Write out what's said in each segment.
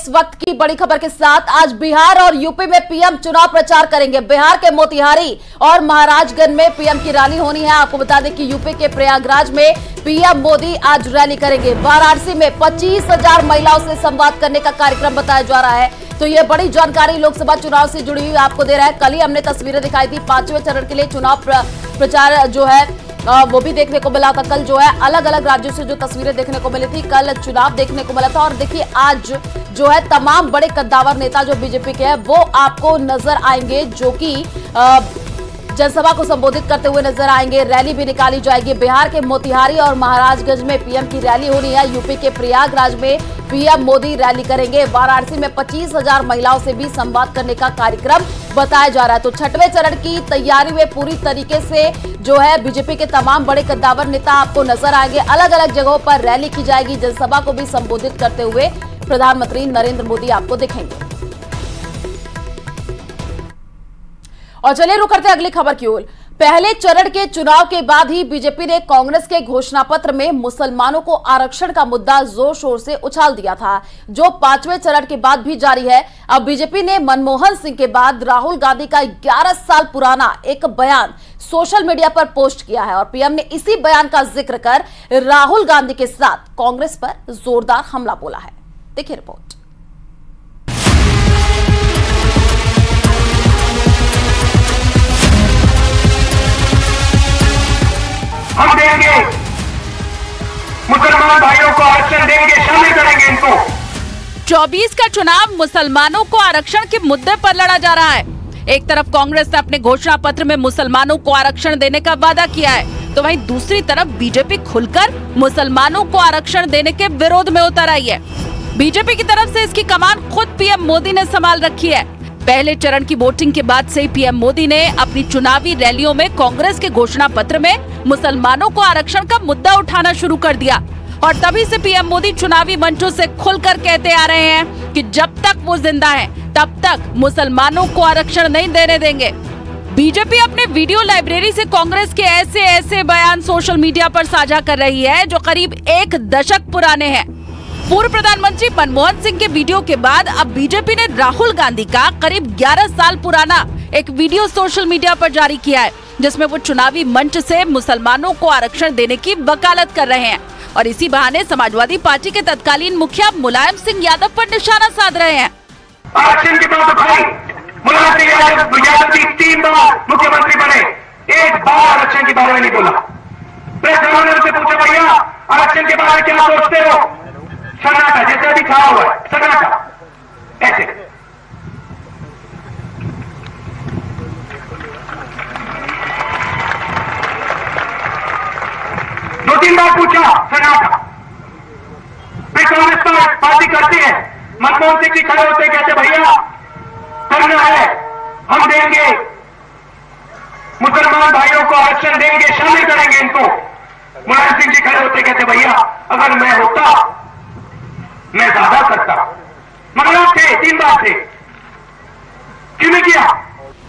इस वक्त की बड़ी खबर के साथ आज बिहार और यूपी में पीएम चुनाव प्रचार करेंगे। बिहार के मोतिहारी और महाराजगंज में पीएम की रैली होनी है। आपको बता दें कि यूपी के प्रयागराज में पीएम मोदी आज रैली करेंगे। वाराणसी में 25,000 महिलाओं से संवाद करने का कार्यक्रम बताया जा रहा है। तो ये बड़ी जानकारी लोकसभा चुनाव से जुड़ी हुई आपको दे रहा है। कल ही हमने तस्वीरें दिखाई थी 5वें चरण के लिए चुनाव प्रचार जो है वो भी देखने को मिला था। कल जो है अलग अलग राज्यों से जो तस्वीरें देखने को मिली थी, कल चुनाव देखने को मिला था। और देखिए आज जो है तमाम बड़े कद्दावर नेता जो बीजेपी के हैं वो आपको नजर आएंगे, जो कि जनसभा को संबोधित करते हुए नजर आएंगे। रैली भी निकाली जाएगी। बिहार के मोतिहारी और महाराजगंज में पीएम की रैली होनी है। यूपी के प्रयागराज में पीएम मोदी रैली करेंगे। वाराणसी में 25,000 महिलाओं से भी संवाद करने का कार्यक्रम बताया जा रहा है। तो छठवें चरण की तैयारी में पूरी तरीके से जो है बीजेपी के तमाम बड़े कद्दावर नेता आपको नजर आएंगे। अलग अलग जगहों पर रैली की जाएगी। जनसभा को भी संबोधित करते हुए प्रधानमंत्री नरेंद्र मोदी आपको दिखेंगे। और चलिए रुक करते अगली खबर की ओर। पहले चरण के चुनाव के बाद ही बीजेपी ने कांग्रेस के घोषणा पत्र में मुसलमानों को आरक्षण का मुद्दा जोर शोर से उछाल दिया था, जो 5वें चरण के बाद भी जारी है। अब बीजेपी ने मनमोहन सिंह के बाद राहुल गांधी का 11 साल पुराना एक बयान सोशल मीडिया पर पोस्ट किया है। और पीएम ने इसी बयान का जिक्र कर राहुल गांधी के साथ कांग्रेस पर जोरदार हमला बोला है। देखिए रिपोर्ट। हम देंगे मुसलमान भाइयों को आरक्षण देंगे, शामिल करेंगे इनको। 24 का चुनाव मुसलमानों को आरक्षण के मुद्दे पर लड़ा जा रहा है। एक तरफ कांग्रेस ने अपने घोषणा पत्र में मुसलमानों को आरक्षण देने का वादा किया है, तो वहीं दूसरी तरफ बीजेपी खुलकर मुसलमानों को आरक्षण देने के विरोध में उतर आई है। बीजेपी की तरफ से इसकी कमान खुद पीएम मोदी ने संभाल रखी है। पहले चरण की वोटिंग के बाद से ही पीएम मोदी ने अपनी चुनावी रैलियों में कांग्रेस के घोषणा पत्र में मुसलमानों को आरक्षण का मुद्दा उठाना शुरू कर दिया। और तभी से पीएम मोदी चुनावी मंचों से खुलकर कहते आ रहे हैं कि जब तक वो जिंदा हैं, तब तक मुसलमानों को आरक्षण नहीं देने देंगे। बीजेपी अपने वीडियो लाइब्रेरी से कांग्रेस के ऐसे बयान सोशल मीडिया पर साझा कर रही है जो करीब 1 दशक पुराने हैं। पूर्व प्रधानमंत्री मनमोहन सिंह के वीडियो के बाद अब बीजेपी ने राहुल गांधी का करीब 11 साल पुराना एक वीडियो सोशल मीडिया पर जारी किया है, जिसमें वो चुनावी मंच से मुसलमानों को आरक्षण देने की वकालत कर रहे हैं। और इसी बहाने समाजवादी पार्टी के तत्कालीन मुखिया मुलायम सिंह यादव पर निशाना साध रहे हैं। आरक्षण की बात उठाई, मुलायम सिंह यादव जी 3 बार मुख्यमंत्री बने, एक बार आरक्षण के बारे में नहीं बोला। प्रेस ने उनसे पूछा, भैया आरक्षण के बारे में क्या सोचते हो? सन्नाटा, जैसे अभी खड़ा हुआ है, सन्नाटा ऐसे। दो 3 बार पूछा, सन्नाटा। फिर कांग्रेस पार्टी करती है, मनमोहन सिंह जी खड़े होते कहते भैया करना है, हम देंगे मुसलमान भाइयों को आरक्षण देंगे, शामिल करेंगे इनको। मुलायम सिंह जी खड़े होते कहते भैया अगर मैं होता मैं ज्यादा करता, मगर थे 3 बार थे, क्यों नहीं किया?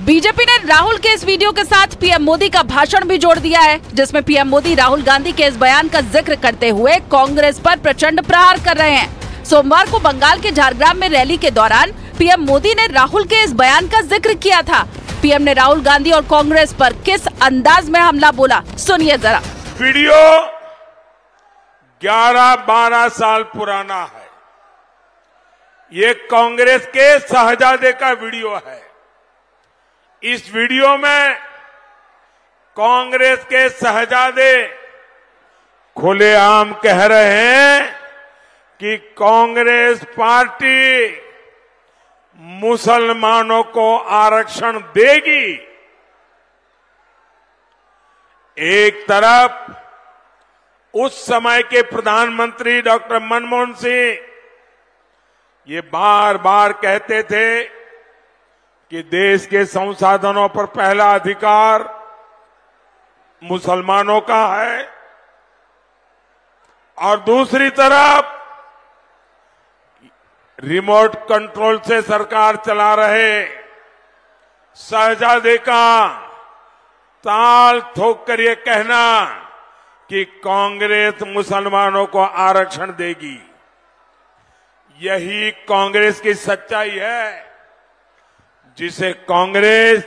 बीजेपी ने राहुल के इस वीडियो के साथ पीएम मोदी का भाषण भी जोड़ दिया है, जिसमें पीएम मोदी राहुल गांधी के इस बयान का जिक्र करते हुए कांग्रेस पर प्रचंड प्रहार कर रहे हैं। सोमवार को बंगाल के झारग्राम में रैली के दौरान पीएम मोदी ने राहुल के इस बयान का जिक्र किया था। पीएम ने राहुल गांधी और कांग्रेस पर किस अंदाज में हमला बोला, सुनिए जरा। वीडियो 11-12 साल पुराना है। ये कांग्रेस के शहजादे का वीडियो है। इस वीडियो में कांग्रेस के शहजादे खुलेआम कह रहे हैं कि कांग्रेस पार्टी मुसलमानों को आरक्षण देगी। एक तरफ उस समय के प्रधानमंत्री डॉक्टर मनमोहन सिंह ये बार बार कहते थे कि देश के संसाधनों पर पहला अधिकार मुसलमानों का है, और दूसरी तरफ रिमोट कंट्रोल से सरकार चला रहे शहजादे का ताल ठोक कर ये कहना कि कांग्रेस मुसलमानों को आरक्षण देगी, यही कांग्रेस की सच्चाई है, जिसे कांग्रेस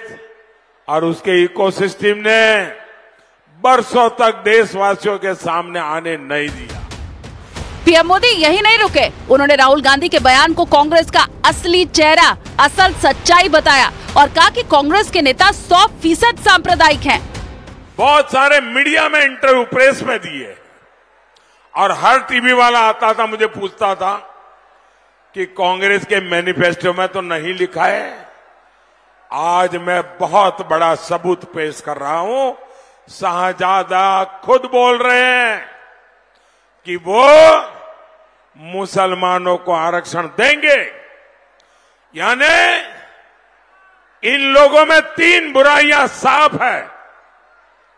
और उसके इकोसिस्टम ने बरसों तक देशवासियों के सामने आने नहीं दिया। पीएम मोदी यही नहीं रुके, उन्होंने राहुल गांधी के बयान को कांग्रेस का असली चेहरा, असल सच्चाई बताया और कहा कि कांग्रेस के नेता 100% सांप्रदायिक हैं। बहुत सारे मीडिया में इंटरव्यू प्रेस में दिए और हर टीवी वाला आता था, मुझे पूछता था कि कांग्रेस के मैनिफेस्टो में तो नहीं लिखा है। आज मैं बहुत बड़ा सबूत पेश कर रहा हूं। शाहजादा खुद बोल रहे हैं कि वो मुसलमानों को आरक्षण देंगे। यानी इन लोगों में 3 बुराइयां साफ है।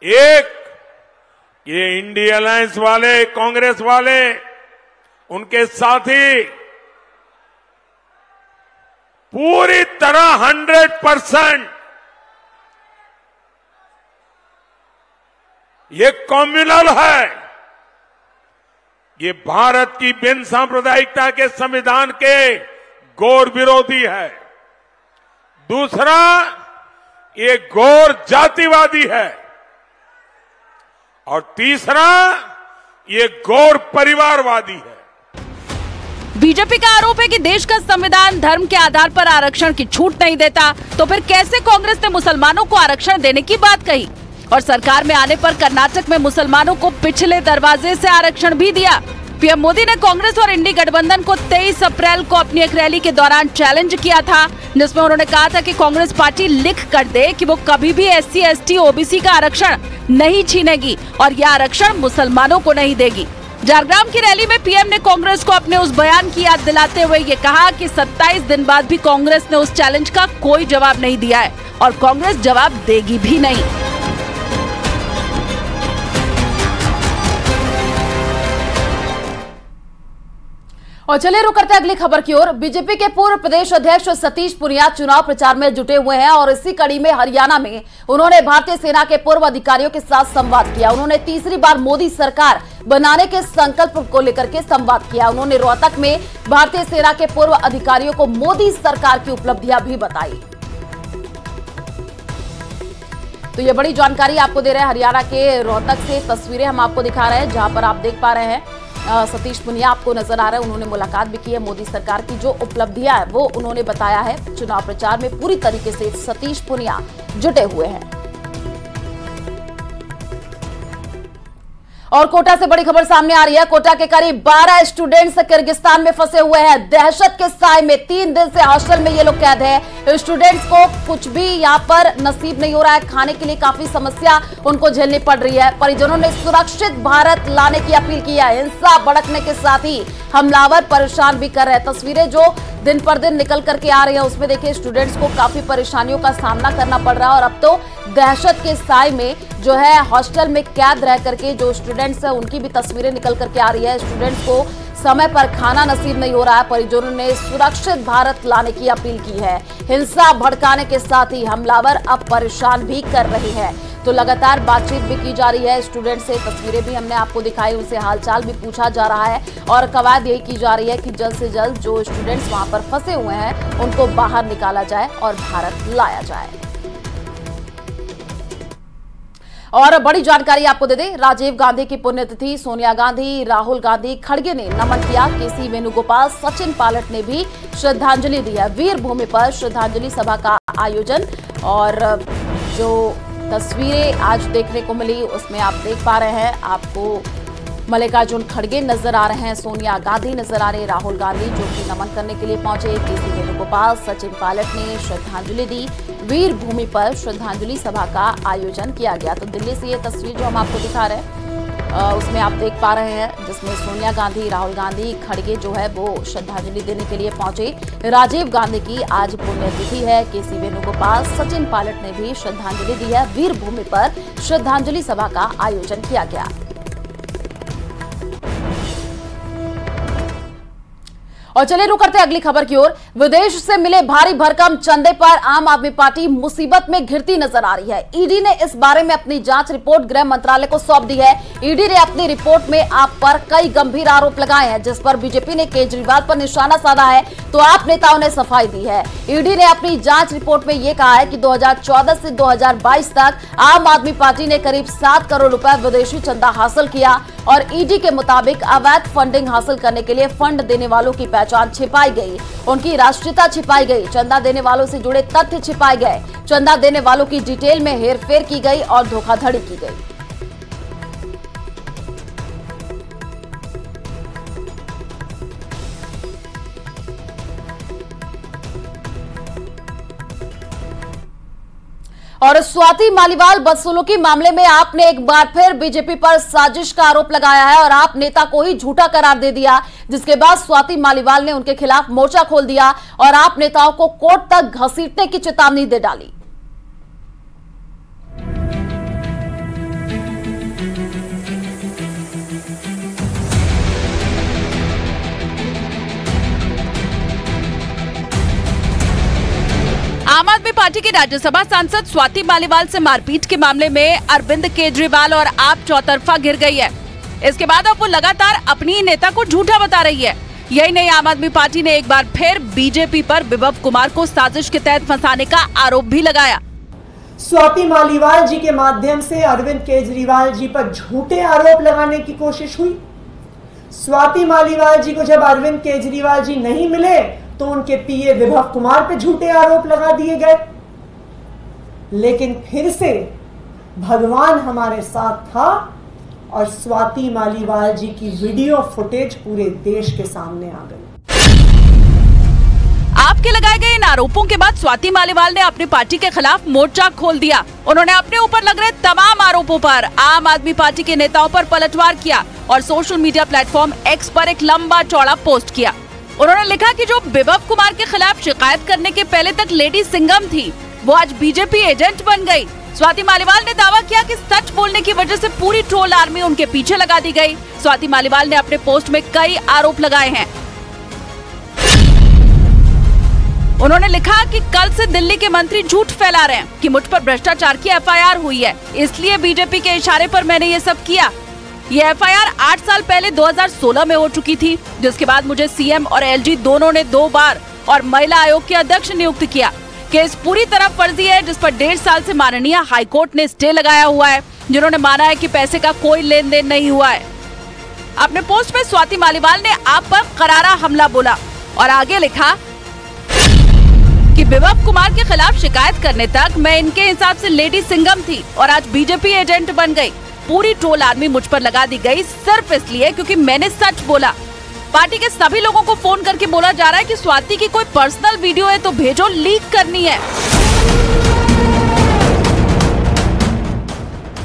एक, ये इंडिया अलायंस वाले, कांग्रेस वाले, उनके साथी पूरी तरह 100% ये कम्युनल है। ये भारत की बिन सांप्रदायिकता के संविधान के घोर विरोधी है। दूसरा, ये घोर जातिवादी है। और तीसरा, ये घोर परिवारवादी है। बीजेपी का आरोप है कि देश का संविधान धर्म के आधार पर आरक्षण की छूट नहीं देता, तो फिर कैसे कांग्रेस ने मुसलमानों को आरक्षण देने की बात कही? और सरकार में आने पर कर्नाटक में मुसलमानों को पिछले दरवाजे से आरक्षण भी दिया। पीएम मोदी ने कांग्रेस और इंडी गठबंधन को 23 अप्रैल को अपनी एक रैली के दौरान चैलेंज किया था, जिसमें उन्होंने कहा था कि कांग्रेस पार्टी लिख कर दे कि वो कभी भी SC, ST, OBC का आरक्षण नहीं छीनेगी और यह आरक्षण मुसलमानों को नहीं देगी। झारग्राम की रैली में पीएम ने कांग्रेस को अपने उस बयान की याद दिलाते हुए ये कहा कि 27 दिन बाद भी कांग्रेस ने उस चैलेंज का कोई जवाब नहीं दिया है और कांग्रेस जवाब देगी भी नहीं। और चलिए रुक करते हैं अगली खबर की ओर। बीजेपी के पूर्व प्रदेश अध्यक्ष सतीश पुनिया चुनाव प्रचार में जुटे हुए हैं और इसी कड़ी में हरियाणा में उन्होंने भारतीय सेना के पूर्व अधिकारियों के साथ संवाद किया। उन्होंने तीसरी बार मोदी सरकार बनाने के संकल्प को लेकर के संवाद किया। उन्होंने रोहतक में भारतीय सेना के पूर्व अधिकारियों को मोदी सरकार की उपलब्धियां भी बताई। तो ये बड़ी जानकारी आपको दे रहे हैं हरियाणा के रोहतक से। तस्वीरें हम आपको दिखा रहे हैं जहां पर आप देख पा रहे हैं सतीश पुनिया आपको नजर आ रहे हैं। उन्होंने मुलाकात भी की है। मोदी सरकार की जो उपलब्धियां है वो उन्होंने बताया है। चुनाव प्रचार में पूरी तरीके से सतीश पुनिया जुटे हुए हैं। और कोटा से बड़ी खबर सामने आ रही है। कोटा के करीब 12 स्टूडेंट्स किर्गिस्तान में फंसे हुए हैं। दहशत के साए में 3 दिन से हॉस्टल में ये लोग कैद है। स्टूडेंट्स को कुछ भी यहाँ पर नसीब नहीं हो रहा है। खाने के लिए काफी समस्या उनको झेलनी पड़ रही है। परिजनों ने सुरक्षित भारत लाने की अपील की है। हिंसा भड़कने के साथ ही हमलावर परेशान भी कर रहे हैं। तस्वीरें जो दिन पर दिन निकल करके आ रही है उसमें देखिए स्टूडेंट्स को काफी परेशानियों का सामना करना पड़ रहा है। और अब तो दहशत के साए में जो है हॉस्टल में कैद रह करके जो स्टूडेंट्स है उनकी भी तस्वीरें निकल करके आ रही है। स्टूडेंट्स को समय पर खाना नसीब नहीं हो रहा है। परिजनों ने सुरक्षित भारत लाने की अपील की है। हिंसा भड़काने के साथ ही हमलावर अब परेशान भी कर रहे हैं। तो लगातार बातचीत भी की जा रही है स्टूडेंट से। तस्वीरें भी हमने आपको दिखाई, उनसे हालचाल भी पूछा जा रहा है और कवायद यही की जा रही है कि जल्द से जल्द जो स्टूडेंट्स वहां पर फंसे हुए हैं उनको बाहर निकाला जाए और भारत लाया जाए। और बड़ी जानकारी आपको दे दें, राजीव गांधी की पुण्यतिथि सोनिया गांधी, राहुल गांधी, खड़गे ने नमन किया। केसी वेणुगोपाल, सचिन पायलट ने भी श्रद्धांजलि दी है। वीर भूमि पर श्रद्धांजलि सभा का आयोजन और जो तस्वीरें आज देखने को मिली उसमें आप देख पा रहे हैं, आपको मल्लिकार्जुन खड़गे नजर आ रहे हैं, सोनिया गांधी नजर आ रहे हैं, राहुल गांधी जो कि नमन करने के लिए पहुंचे, केसी वेणुगोपाल, सचिन पायलट ने श्रद्धांजलि दी। वीर भूमि पर श्रद्धांजलि सभा का आयोजन किया गया। तो दिल्ली से ये तस्वीर जो हम आपको दिखा रहे हैं उसमें आप देख पा रहे हैं जिसमें सोनिया गांधी, राहुल गांधी, खड़गे जो है वो श्रद्धांजलि देने के लिए पहुंचे। राजीव गांधी की आज पुण्यतिथि है। केसी वेणुगोपाल, सचिन पायलट ने भी श्रद्धांजलि दी है। वीर भूमि पर श्रद्धांजलि सभा का आयोजन किया गया। और चलिए रुक करते अगली खबर की ओर। विदेश से मिले भारी भरकम चंदे पर आम आदमी पार्टी मुसीबत में घिरती नजर आ रही है। ईडी ने इस बारे में अपनी जांच रिपोर्ट गृह मंत्रालय को सौंप दी है। ईडी ने अपनी रिपोर्ट में आप पर कई गंभीर आरोप लगाए हैं, जिस पर बीजेपी ने केजरीवाल पर निशाना साधा है, तो आप नेताओं ने सफाई दी है। ईडी ने अपनी जांच रिपोर्ट में यह कहा है कि 2014 से 2022 तक आम आदमी पार्टी ने करीब 7 करोड़ रुपए विदेशी चंदा हासिल किया और ईडी के मुताबिक अवैध फंडिंग हासिल करने के लिए फंड देने वालों की पहचान छिपाई गई, उनकी राष्ट्रीयता छिपाई गई, चंदा देने वालों से जुड़े तथ्य छिपाए गए, चंदा देने वालों की डिटेल में हेरफेर की गई और धोखाधड़ी की गई। और स्वाति मालीवाल बदसलूकी मामले में आपने एक बार फिर बीजेपी पर साजिश का आरोप लगाया है और आप नेता को ही झूठा करार दे दिया, जिसके बाद स्वाति मालीवाल ने उनके खिलाफ मोर्चा खोल दिया और आप नेताओं को कोर्ट तक घसीटने की चेतावनी दे डाली। आम आदमी पार्टी के राज्यसभा सांसद स्वाति मालीवाल से मारपीट के मामले में अरविंद केजरीवाल और आप चौतरफा घिर गई है। इसके बाद अब वो लगातार अपनी नेता को झूठा बता रही है। यही नहीं, आम आदमी पार्टी ने एक बार फिर बीजेपी पर विभव कुमार को साजिश के तहत फंसाने का आरोप भी लगाया। स्वाति मालीवाल जी के माध्यम से अरविंद केजरीवाल जी पर झूठे आरोप लगाने की कोशिश हुई। स्वाति मालीवाल जी को जब अरविंद केजरीवाल जी नहीं मिले तो उनके पीए विभव कुमार पे झूठे आरोप लगा दिए गए। लेकिन फिर से भगवान हमारे साथ था और स्वाति मालीवाल जी की वीडियो फुटेज पूरे देश के सामने आ गई। आपके लगाए गए इन आरोपों के बाद स्वाति मालीवाल ने अपनी पार्टी के खिलाफ मोर्चा खोल दिया। उन्होंने अपने ऊपर लग रहे तमाम आरोपों पर आम आदमी पार्टी के नेताओं पर पलटवार किया और सोशल मीडिया प्लेटफॉर्म एक्स पर एक लंबा चौड़ा पोस्ट किया। उन्होंने लिखा कि जो विभव कुमार के खिलाफ शिकायत करने के पहले तक लेडी सिंघम थी, वो आज बीजेपी एजेंट बन गई। स्वाति मालीवाल ने दावा किया कि सच बोलने की वजह से पूरी ट्रोल आर्मी उनके पीछे लगा दी गई। स्वाति मालीवाल ने अपने पोस्ट में कई आरोप लगाए हैं। उन्होंने लिखा कि कल से दिल्ली के मंत्री झूठ फैला रहे हैं कि मुझ पर भ्रष्टाचार की एफआईआर हुई है, इसलिए बीजेपी के इशारे पर मैंने ये सब किया। ये एफआईआर 8 साल पहले 2016 में हो चुकी थी, जिसके बाद मुझे सीएम और एलजी दोनों ने 2 बार और महिला आयोग के अध्यक्ष नियुक्त किया। केस पूरी तरह फर्जी है, जिस पर 1.5 साल से माननीय हाईकोर्ट ने स्टे लगाया हुआ है, जिन्होंने माना है कि पैसे का कोई लेन देन नहीं हुआ है। अपने पोस्ट में स्वाति मालीवाल ने आप पर करारा हमला बोला और आगे लिखा कि विभव कुमार के खिलाफ शिकायत करने तक मैं इनके हिसाब से लेडी सिंघम थी और आज बीजेपी एजेंट बन गई। पूरी ट्रोल आर्मी मुझ पर लगा दी गई सिर्फ इसलिए क्योंकि मैंने सच बोला। पार्टी के सभी लोगों को फोन करके बोला जा रहा है कि स्वाति की कोई पर्सनल वीडियो है तो भेजो, लीक करनी है।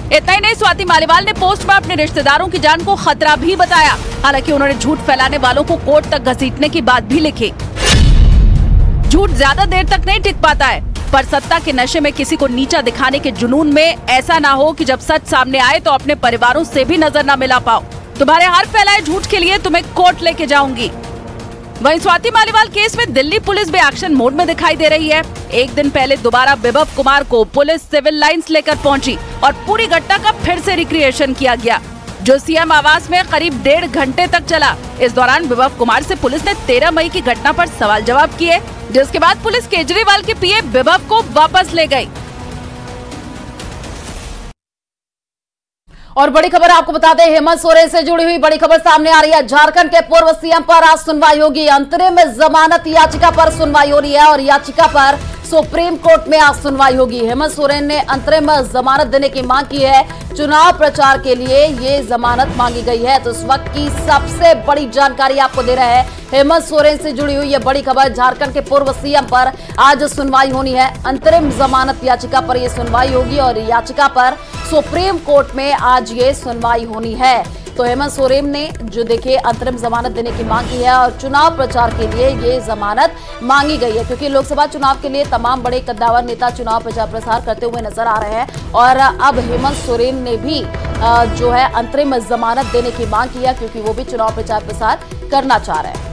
इतना ही नहीं, स्वाति मालीवाल ने पोस्ट में अपने रिश्तेदारों की जान को खतरा भी बताया। हालांकि उन्होंने झूठ फैलाने वालों को कोर्ट तक घसीटने की बात भी लिखी। झूठ ज्यादा देर तक नहीं टिक पाता है, पर सत्ता के नशे में किसी को नीचा दिखाने के जुनून में ऐसा ना हो कि जब सच सामने आए तो अपने परिवारों से भी नजर ना मिला पाओ। तुम्हारे हर फैलाए झूठ के लिए तुम्हें कोर्ट लेके जाऊंगी। वहीं स्वाति मालीवाल केस में दिल्ली पुलिस भी एक्शन मोड में दिखाई दे रही है। एक दिन पहले दोबारा विभव कुमार को पुलिस सिविल लाइंस लेकर पहुंची और पूरी घटना का फिर से रिक्रिएशन किया गया, जो सीएम आवास में करीब 1.5 घंटे तक चला। इस दौरान विभव कुमार से पुलिस ने 13 मई की घटना पर सवाल जवाब किए, जिसके बाद पुलिस केजरीवाल के पीए विभव को वापस ले गई। और बड़ी खबर आपको बता दें, हेमंत सोरेन से जुड़ी हुई बड़ी खबर सामने आ रही है। झारखंड के पूर्व सीएम पर आज सुनवाई होगी। अंतरिम जमानत याचिका पर सुनवाई हो रही है और याचिका पर सुप्रीम कोर्ट में आज सुनवाई होगी। हेमंत सोरेन ने अंतरिम जमानत देने की मांग की है। चुनाव प्रचार के लिए ये जमानत मांगी गई है। तो इस वक्त की सबसे बड़ी जानकारी आपको दे रहे हैं, हेमंत सोरेन से जुड़ी हुई ये बड़ी खबर। झारखंड के पूर्व सीएम पर आज सुनवाई होनी है। अंतरिम जमानत याचिका पर यह सुनवाई होगी और याचिका पर सुप्रीम कोर्ट में आज ये सुनवाई होनी है। तो हेमंत सोरेन ने जो देखिए अंतरिम जमानत देने की मांग की है और चुनाव प्रचार के लिए ये जमानत मांगी गई है, क्योंकि लोकसभा चुनाव के लिए तमाम बड़े कद्दावर नेता चुनाव प्रचार प्रसार करते हुए नजर आ रहे हैं और अब हेमंत सोरेन ने भी जो है अंतरिम जमानत देने की मांग की है, क्योंकि वो भी चुनाव प्रचार प्रसार करना चाह रहे हैं।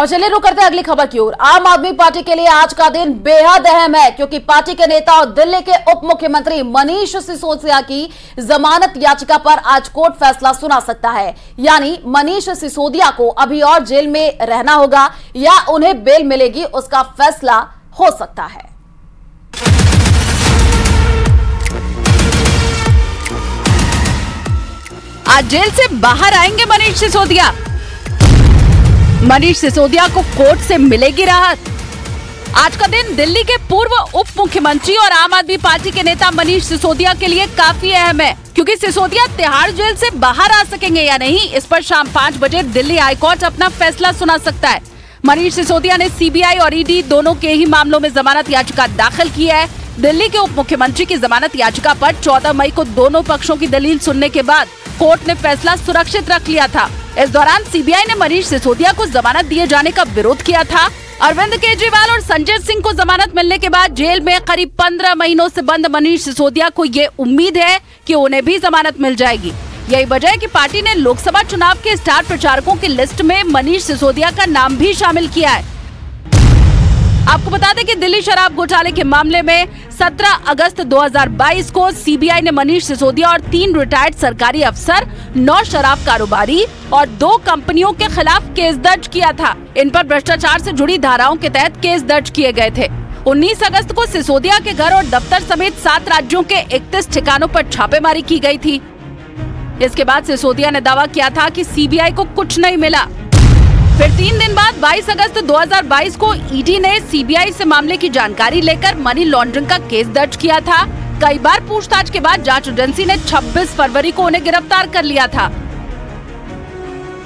और चलिए रुक करते हैं अगली खबर की ओर। आम आदमी पार्टी के लिए आज का दिन बेहद अहम है, क्योंकि पार्टी के नेता और दिल्ली के उप मुख्यमंत्री मनीष सिसोदिया की जमानत याचिका पर आज कोर्ट फैसला सुना सकता है। यानी मनीष सिसोदिया को अभी और जेल में रहना होगा या उन्हें बेल मिलेगी, उसका फैसला हो सकता है। आज जेल से बाहर आएंगे मनीष सिसोदिया। मनीष सिसोदिया को कोर्ट से मिलेगी राहत। आज का दिन दिल्ली के पूर्व उप मुख्यमंत्री और आम आदमी पार्टी के नेता मनीष सिसोदिया के लिए काफी अहम है, क्योंकि सिसोदिया तिहाड़ जेल से बाहर आ सकेंगे या नहीं, इस पर शाम 5 बजे दिल्ली हाईकोर्ट अपना फैसला सुना सकता है। मनीष सिसोदिया ने सीबीआई और ईडी दोनों के ही मामलों में जमानत याचिका दाखिल की है। दिल्ली के उप मुख्यमंत्री की जमानत याचिका पर 14 मई को दोनों पक्षों की दलील सुनने के बाद कोर्ट ने फैसला सुरक्षित रख लिया था। इस दौरान सीबीआई ने मनीष सिसोदिया को जमानत दिए जाने का विरोध किया था। अरविंद केजरीवाल और संजय सिंह को जमानत मिलने के बाद जेल में करीब 15 महीनों से बंद मनीष सिसोदिया को ये उम्मीद है कि उन्हें भी जमानत मिल जाएगी। यही वजह है कि पार्टी ने लोकसभा चुनाव के स्टार प्रचारकों की लिस्ट में मनीष सिसोदिया का नाम भी शामिल किया है। आपको बता दें कि दिल्ली शराब घोटाले के मामले में 17 अगस्त 2022 को सीबीआई ने मनीष सिसोदिया और 3 रिटायर्ड सरकारी अफसर, 9 शराब कारोबारी और 2 कंपनियों के खिलाफ केस दर्ज किया था। इन पर भ्रष्टाचार से जुड़ी धाराओं के तहत केस दर्ज किए गए थे। 19 अगस्त को सिसोदिया के घर और दफ्तर समेत 7 राज्यों के 31 ठिकानों पर छापेमारी की गई थी। इसके बाद सिसोदिया ने दावा किया था कि सीबीआई को कुछ नहीं मिला। फिर 3 दिन बाद 22 अगस्त 2022 को ईडी ने सीबीआई से मामले की जानकारी लेकर मनी लॉन्ड्रिंग का केस दर्ज किया था। कई बार पूछताछ के बाद जांच एजेंसी ने 26 फरवरी को उन्हें गिरफ्तार कर लिया था।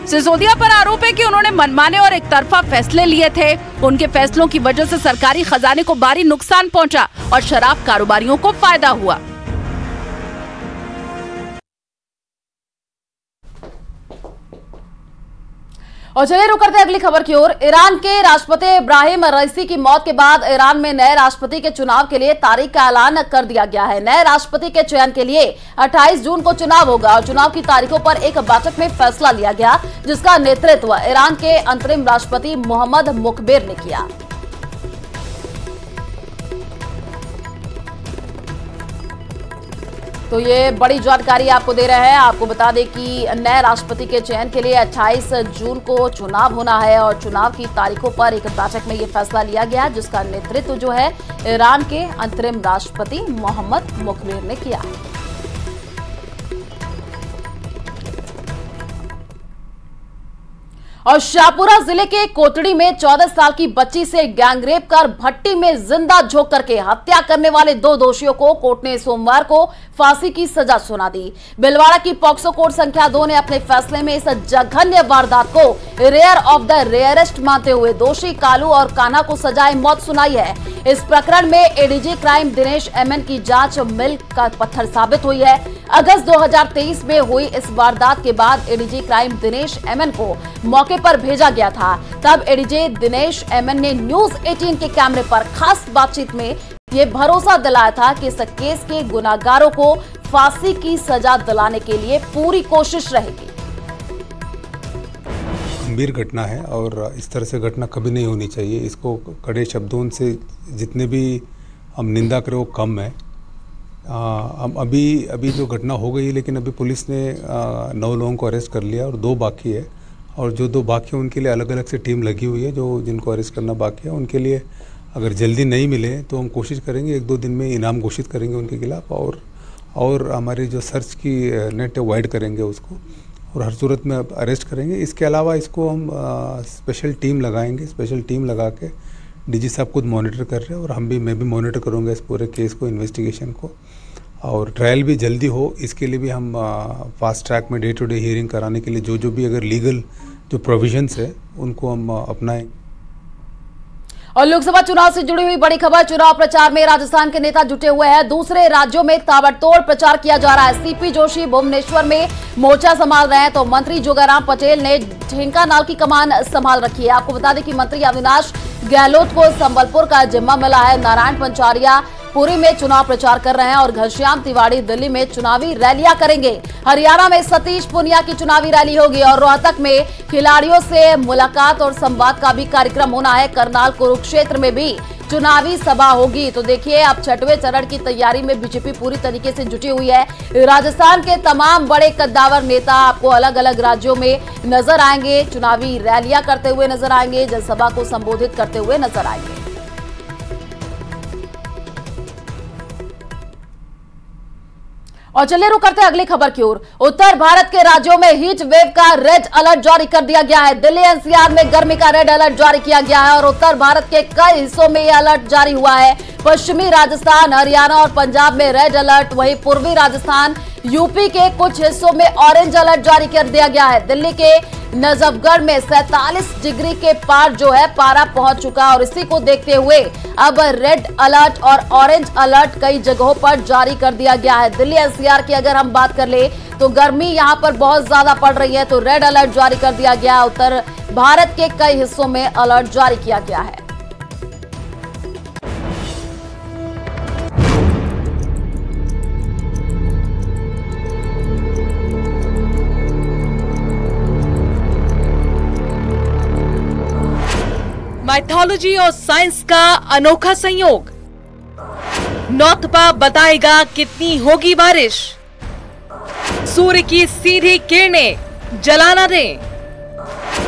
सिसोदिया पर आरोप है कि उन्होंने मनमाने और एकतरफा फैसले लिए थे। उनके फैसलों की वजह से सरकारी खजाने को भारी नुकसान पहुंचा और शराब कारोबारियों को फायदा हुआ। और चलिए रुक करते हैं अगली खबर की ओर। ईरान के राष्ट्रपति इब्राहिम रईसी की मौत के बाद ईरान में नए राष्ट्रपति के चुनाव के लिए तारीख का ऐलान कर दिया गया है। नए राष्ट्रपति के चयन के लिए 28 जून को चुनाव होगा और चुनाव की तारीखों पर एक बैठक में फैसला लिया गया, जिसका नेतृत्व ईरान के अंतरिम राष्ट्रपति मोहम्मद मुकबिर ने किया। तो ये बड़ी जानकारी आपको दे रहे हैं। आपको बता दें कि नए राष्ट्रपति के चयन के लिए 28 जून को चुनाव होना है और चुनाव की तारीखों पर एक बैठक में ये फैसला लिया गया, जिसका नेतृत्व जो है ईरान के अंतरिम राष्ट्रपति मोहम्मद मुकबिर ने किया। और शाहपुरा जिले के कोटड़ी में 14 साल की बच्ची से गैंगरेप कर भट्टी में जिंदा झोंक करके हत्या करने वाले 2 दोषियों को कोर्ट ने सोमवार को फांसी की सजा सुना दी। भिलवाड़ा की पॉक्सो कोर्ट संख्या 2 ने अपने फैसले में इस जघन्य वारदात को रेयर ऑफ द रेयरेस्ट मानते हुए दोषी कालू और कान्हा को सजाए मौत सुनाई है। इस प्रकरण में एडीजी क्राइम दिनेश एमएन की जांच मिल का पत्थर साबित हुई है। अगस्त 2023 में हुई इस वारदात के बाद एडीजी क्राइम दिनेश एमएन को मौके पर भेजा गया था। तब एडीजी दिनेश एमएन ने न्यूज 18 के कैमरे पर खास बातचीत में ये भरोसा दिलाया था कि इस केस के गुनाहगारों को फांसी की सजा दिलाने के लिए पूरी कोशिश रहेगी। गंभीर घटना है और इस तरह से घटना कभी नहीं होनी चाहिए। इसको कड़े शब्दों से जितने भी हम निंदा करें वो कम है। हम अभी जो घटना हो गई, लेकिन अभी पुलिस ने 9 लोगों को अरेस्ट कर लिया और 2 बाकी है। और जो 2 बाकी है उनके लिए अलग अलग से टीम लगी हुई है। जो जिनको अरेस्ट करना बाकी है उनके लिए अगर जल्दी नहीं मिले तो हम कोशिश करेंगे 1-2 दिन में इनाम घोषित करेंगे उनके खिलाफ। और हमारी जो सर्च की नेट है वाइड करेंगे उसको और हर सूरत में अरेस्ट करेंगे। इसके अलावा इसको हम स्पेशल टीम लगाएंगे। स्पेशल टीम लगा के डीजी साहब खुद मॉनिटर कर रहे हैं और मैं भी मॉनिटर करूँगा इस पूरे केस को, इन्वेस्टिगेशन को। और ट्रायल भी जल्दी हो इसके लिए भी हम फास्ट ट्रैक में डे टू डे हियरिंग कराने के लिए जो भी अगर लीगल जो प्रोविजंस है उनको हम अपनाएं। और लोकसभा चुनाव से जुड़ी हुई बड़ी खबर, चुनाव प्रचार में राजस्थान के नेता जुटे हुए हैं। दूसरे राज्यों में ताबड़तोड़ प्रचार किया जा रहा है। सीपी जोशी भुवनेश्वर में मोर्चा संभाल रहे हैं तो मंत्री जोगाराम पटेल ने ढेंकानाल की कमान संभाल रखी है। आपको बता दें कि मंत्री अविनाश गहलोत को संबलपुर का जिम्मा मिला है। नारायण पंचारिया पुरी में चुनाव प्रचार कर रहे हैं और घनश्याम तिवारी दिल्ली में चुनावी रैलियां करेंगे। हरियाणा में सतीश पूनिया की चुनावी रैली होगी और रोहतक में खिलाड़ियों से मुलाकात और संवाद का भी कार्यक्रम होना है। करनाल कुरुक्षेत्र में भी चुनावी सभा होगी। तो देखिए, अब छठवें चरण की तैयारी में बीजेपी पूरी तरीके से जुटी हुई है। राजस्थान के तमाम बड़े कद्दावर नेता आपको अलग अलग राज्यों में नजर आएंगे, चुनावी रैलियां करते हुए नजर आएंगे, जनसभा को संबोधित करते हुए नजर आएंगे। और चलिए रुक करते हैं अगली खबर की ओर। उत्तर भारत के राज्यों में हीट वेव का रेड अलर्ट जारी कर दिया गया है। दिल्ली एनसीआर में गर्मी का रेड अलर्ट जारी किया गया है और उत्तर भारत के कई हिस्सों में यह अलर्ट जारी हुआ है। पश्चिमी राजस्थान, हरियाणा और पंजाब में रेड अलर्ट, वहीं पूर्वी राजस्थान, यूपी के कुछ हिस्सों में ऑरेंज अलर्ट जारी कर दिया गया है। दिल्ली के नजफगढ़ में 47 डिग्री के पार जो है पारा पहुंच चुका है और इसी को देखते हुए अब रेड अलर्ट और ऑरेंज अलर्ट कई जगहों पर जारी कर दिया गया है। दिल्ली एनसीआर की अगर हम बात कर ले तो गर्मी यहां पर बहुत ज्यादा पड़ रही है, तो रेड अलर्ट जारी कर दिया गया। उत्तर भारत के कई हिस्सों में अलर्ट जारी किया गया है। माइथोलॉजी और साइंस का अनोखा संयोग। नौतपा बताएगा कितनी होगी बारिश। सूर्य की सीधी किरणें जलाना दें।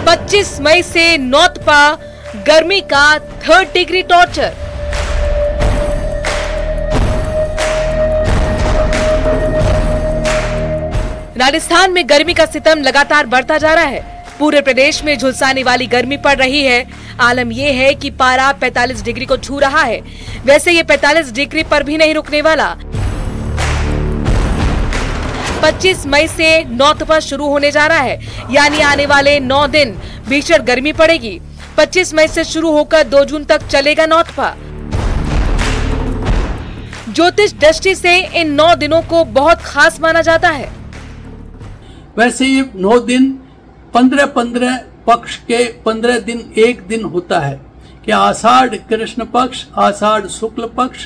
25 मई से नौतपा गर्मी का 3rd डिग्री टॉर्चर। राजस्थान में गर्मी का सितम लगातार बढ़ता जा रहा है। पूरे प्रदेश में झुलसाने वाली गर्मी पड़ रही है। आलम यह है कि पारा 45 डिग्री को छू रहा है। वैसे ये 45 डिग्री पर भी नहीं रुकने वाला। 25 मई से नौतपा शुरू होने जा रहा है, यानी आने वाले 9 दिन भीषण गर्मी पड़ेगी। 25 मई से शुरू होकर 2 जून तक चलेगा नौतपा। ज्योतिष दृष्टि से इन 9 दिनों को बहुत खास माना जाता है। वैसे ये 9 दिन 15 पक्ष के 15 दिन एक दिन होता है कि आषाढ़ कृष्ण पक्ष, आषाढ़ शुक्ल पक्ष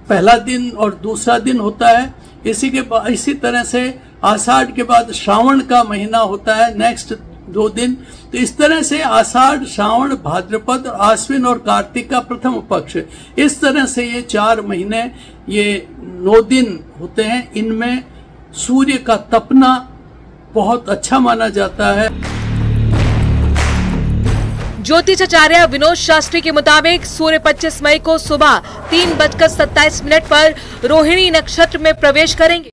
पहला दिन और दूसरा दिन होता है। इसी तरह से आषाढ़ के बाद श्रावण का महीना होता है, नेक्स्ट 2 दिन। तो इस तरह से आषाढ़, श्रावण, भाद्रपद, आश्विन और कार्तिक का प्रथम पक्ष। इस तरह से ये 4 महीने, ये 9 दिन होते हैं। इनमें सूर्य का तपना बहुत अच्छा माना जाता है। ज्योतिषाचार्य विनोद शास्त्री के मुताबिक सूर्य 25 मई को सुबह 3:27 पर रोहिणी नक्षत्र में प्रवेश करेंगे।